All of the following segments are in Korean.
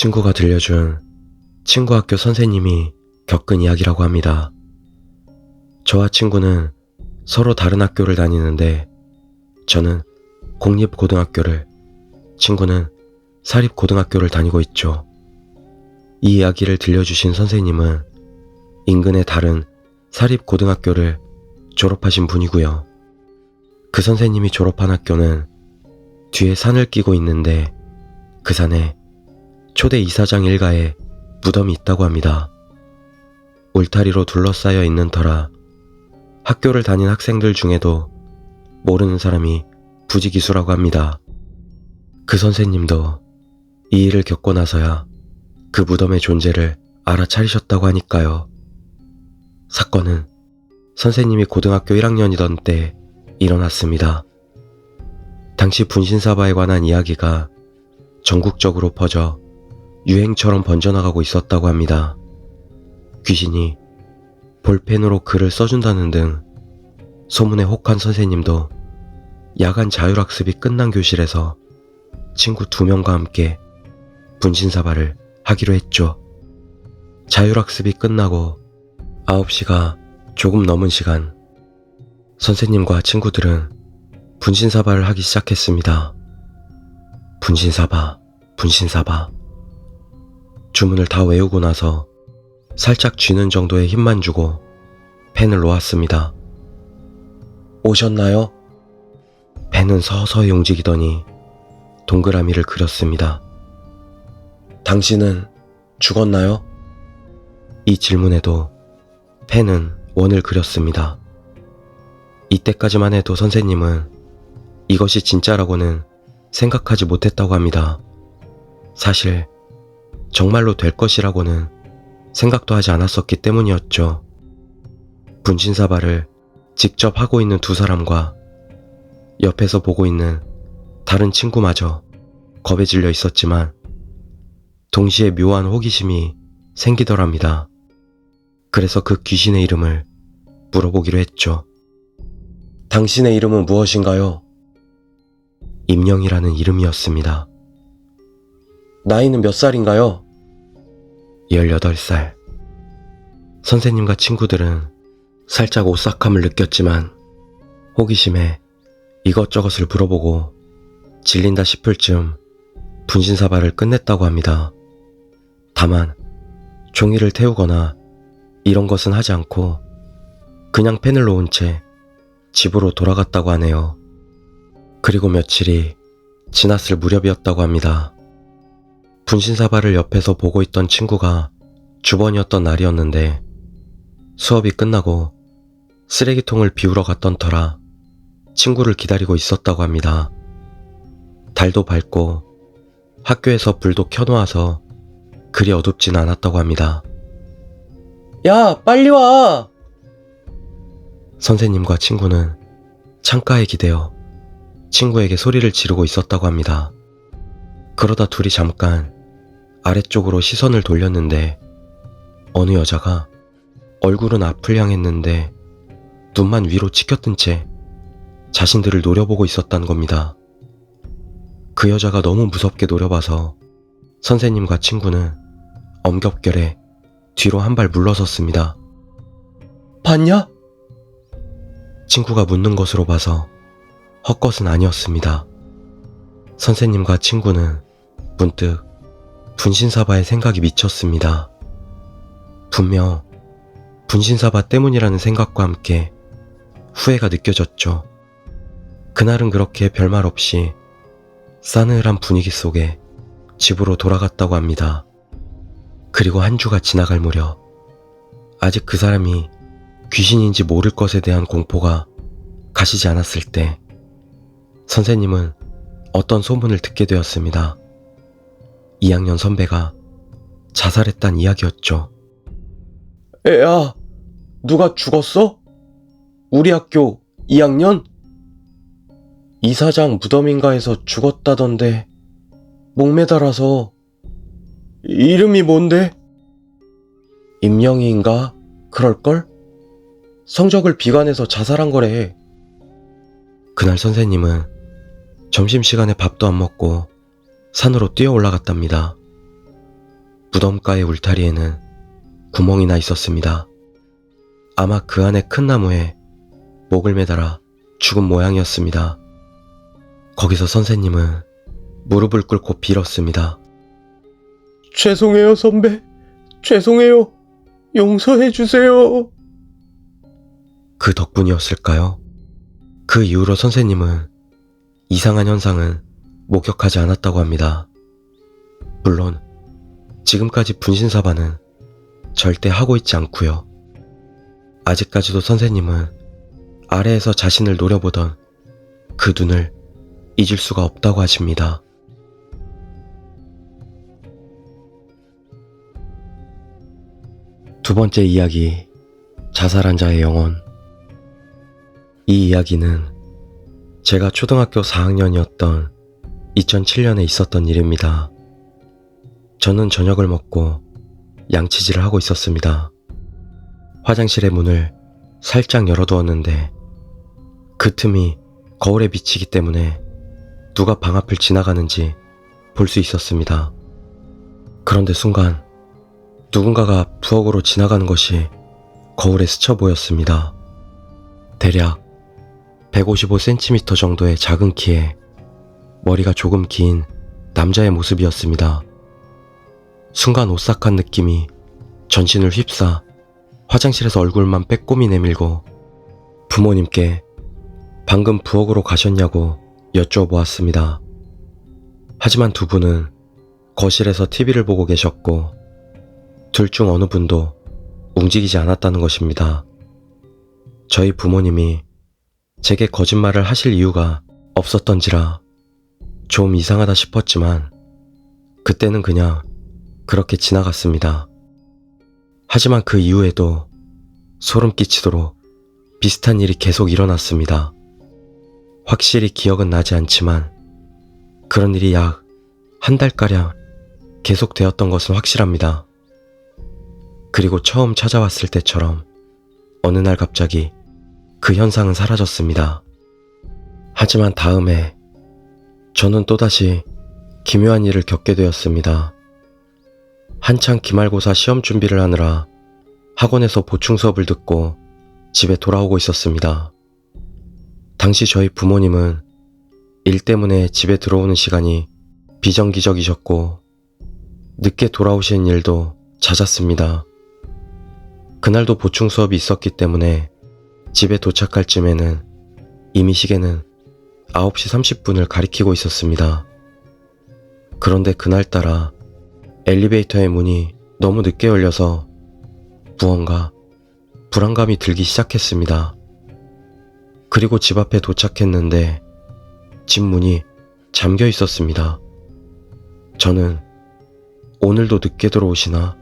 친구가 들려준 친구 학교 선생님이 겪은 이야기라고 합니다. 저와 친구는 서로 다른 학교를 다니는데 저는 공립고등학교를, 친구는 사립고등학교를 다니고 있죠. 이 이야기를 들려주신 선생님은 인근의 다른 사립고등학교를 졸업하신 분이고요. 그 선생님이 졸업한 학교는 뒤에 산을 끼고 있는데 그 산에 초대 이사장 일가에 무덤이 있다고 합니다. 울타리로 둘러싸여 있는 터라 학교를 다닌 학생들 중에도 모르는 사람이 부지기수라고 합니다. 그 선생님도 이 일을 겪고 나서야 그 무덤의 존재를 알아차리셨다고 하니까요. 사건은 선생님이 고등학교 1학년이던 때 일어났습니다. 당시 분신사바에 관한 이야기가 전국적으로 퍼져 유행처럼 번져나가고 있었다고 합니다. 귀신이 볼펜으로 글을 써준다는 등 소문에 혹한 선생님도 야간 자율학습이 끝난 교실에서 친구 2명과 함께 분신사바를 하기로 했죠. 자율학습이 끝나고 9시가 조금 넘은 시간, 선생님과 친구들은 분신사바를 하기 시작했습니다. 분신사바, 분신사바. 주문을 다 외우고 나서 살짝 쥐는 정도의 힘만 주고 펜을 놓았습니다. 오셨나요? 펜은 서서히 움직이더니 동그라미를 그렸습니다. 당신은 죽었나요? 이 질문에도 펜은 원을 그렸습니다. 이때까지만 해도 선생님은 이것이 진짜라고는 생각하지 못했다고 합니다. 사실 정말로 될 것이라고는 생각도 하지 않았었기 때문이었죠. 분신사바를 직접 하고 있는 2사람과 옆에서 보고 있는 다른 친구마저 겁에 질려 있었지만 동시에 묘한 호기심이 생기더랍니다. 그래서 그 귀신의 이름을 물어보기로 했죠. 당신의 이름은 무엇인가요? 임영이라는 이름이었습니다. 나이는 몇 살인가요? 18살. 선생님과 친구들은 살짝 오싹함을 느꼈지만 호기심에 이것저것을 물어보고 질린다 싶을 즈음 분신사바를 끝냈다고 합니다. 다만 종이를 태우거나 이런 것은 하지 않고 그냥 펜을 놓은 채 집으로 돌아갔다고 하네요. 그리고 며칠이 지났을 무렵이었다고 합니다. 분신사바를 옆에서 보고 있던 친구가 주번이었던 날이었는데 수업이 끝나고 쓰레기통을 비우러 갔던 터라 친구를 기다리고 있었다고 합니다. 달도 밝고 학교에서 불도 켜놓아서 그리 어둡진 않았다고 합니다. 야, 빨리 와! 선생님과 친구는 창가에 기대어 친구에게 소리를 지르고 있었다고 합니다. 그러다 둘이 잠깐 아래쪽으로 시선을 돌렸는데 어느 여자가 얼굴은 앞을 향했는데 눈만 위로 치켜뜬 채 자신들을 노려보고 있었다는 겁니다. 그 여자가 너무 무섭게 노려봐서 선생님과 친구는 엄격결에 뒤로 한 발 물러섰습니다. 봤냐? 친구가 묻는 것으로 봐서 헛것은 아니었습니다. 선생님과 친구는 문득 분신사바의 생각이 미쳤습니다. 분명 분신사바 때문이라는 생각과 함께 후회가 느껴졌죠. 그날은 그렇게 별말 없이 싸늘한 분위기 속에 집으로 돌아갔다고 합니다. 그리고 한 주가 지나갈 무렵 아직 그 사람이 귀신인지 모를 것에 대한 공포가 가시지 않았을 때 선생님은 어떤 소문을 듣게 되었습니다. 2학년 선배가 자살했단 이야기였죠. 애야, 누가 죽었어? 우리 학교 2학년? 이사장 무덤인가에서 죽었다던데 목매달아서. 이름이 뭔데? 임영희인가? 그럴걸? 성적을 비관해서 자살한 거래. 그날 선생님은 점심시간에 밥도 안 먹고 산으로 뛰어 올라갔답니다. 무덤가의 울타리에는 구멍이 나 있었습니다. 아마 그 안에 큰 나무에 목을 매달아 죽은 모양이었습니다. 거기서 선생님은 무릎을 꿇고 빌었습니다. 죄송해요, 선배. 죄송해요. 용서해 주세요. 그 덕분이었을까요? 그 이후로 선생님은 이상한 현상은 목격하지 않았다고 합니다. 물론 지금까지 분신사바는 절대 하고 있지 않고요. 아직까지도 선생님은 아래에서 자신을 노려보던 그 눈을 잊을 수가 없다고 하십니다. 두 번째 이야기, 자살한 자의 영혼. 이 이야기는 제가 초등학교 4학년이었던 2007년에 있었던 일입니다. 저는 저녁을 먹고 양치질을 하고 있었습니다. 화장실의 문을 살짝 열어두었는데 그 틈이 거울에 비치기 때문에 누가 방 앞을 지나가는지 볼 수 있었습니다. 그런데 순간 누군가가 부엌으로 지나가는 것이 거울에 스쳐 보였습니다. 대략 155cm 정도의 작은 키에 머리가 조금 긴 남자의 모습이었습니다. 순간 오싹한 느낌이 전신을 휩싸 화장실에서 얼굴만 빼꼼히 내밀고 부모님께 방금 부엌으로 가셨냐고 여쭤보았습니다. 하지만 두 분은 거실에서 TV를 보고 계셨고 둘 중 어느 분도 움직이지 않았다는 것입니다. 저희 부모님이 제게 거짓말을 하실 이유가 없었던지라 좀 이상하다 싶었지만 그때는 그냥 그렇게 지나갔습니다. 하지만 그 이후에도 소름 끼치도록 비슷한 일이 계속 일어났습니다. 확실히 기억은 나지 않지만 그런 일이 약 한 달가량 계속되었던 것은 확실합니다. 그리고 처음 찾아왔을 때처럼 어느 날 갑자기 그 현상은 사라졌습니다. 하지만 다음에 저는 또다시 기묘한 일을 겪게 되었습니다. 한창 기말고사 시험 준비를 하느라 학원에서 보충 수업을 듣고 집에 돌아오고 있었습니다. 당시 저희 부모님은 일 때문에 집에 들어오는 시간이 비정기적이셨고 늦게 돌아오시는 일도 잦았습니다. 그날도 보충 수업이 있었기 때문에 집에 도착할 쯤에는 이미 시계는 9시 30분을 가리키고 있었습니다. 그런데 그날따라 엘리베이터의 문이 너무 늦게 열려서 무언가 불안감이 들기 시작했습니다. 그리고 집 앞에 도착했는데 집 문이 잠겨 있었습니다. 저는 오늘도 늦게 들어오시나?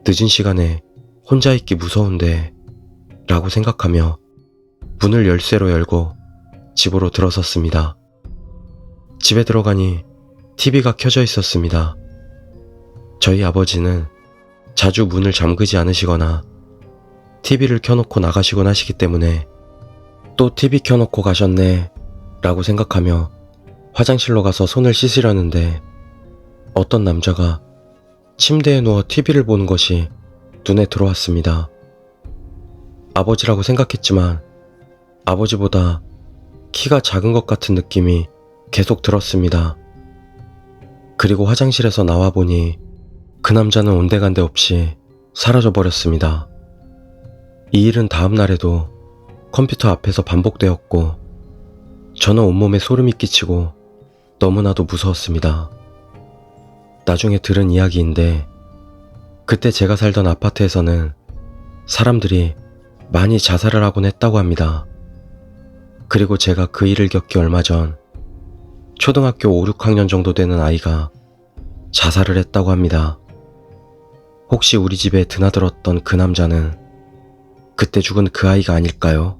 늦은 시간에 혼자 있기 무서운데 라고 생각하며 문을 열쇠로 열고 집으로 들어섰습니다. 집에 들어가니 TV가 켜져 있었습니다. 저희 아버지는 자주 문을 잠그지 않으시거나 TV를 켜놓고 나가시곤 하시기 때문에 또 TV 켜놓고 가셨네 라고 생각하며 화장실로 가서 손을 씻으려는데 어떤 남자가 침대에 누워 TV를 보는 것이 눈에 들어왔습니다. 아버지라고 생각했지만 아버지보다 키가 작은 것 같은 느낌이 계속 들었습니다. 그리고 화장실에서 나와보니 그 남자는 온데간데 없이 사라져버렸습니다. 이 일은 다음 날에도 컴퓨터 앞에서 반복되었고 저는 온몸에 소름이 끼치고 너무나도 무서웠습니다. 나중에 들은 이야기인데 그때 제가 살던 아파트에서는 사람들이 많이 자살을 하곤 했다고 합니다. 그리고 제가 그 일을 겪기 얼마 전 초등학교 5, 6학년 정도 되는 아이가 자살을 했다고 합니다. 혹시 우리 집에 드나들었던 그 남자는 그때 죽은 그 아이가 아닐까요?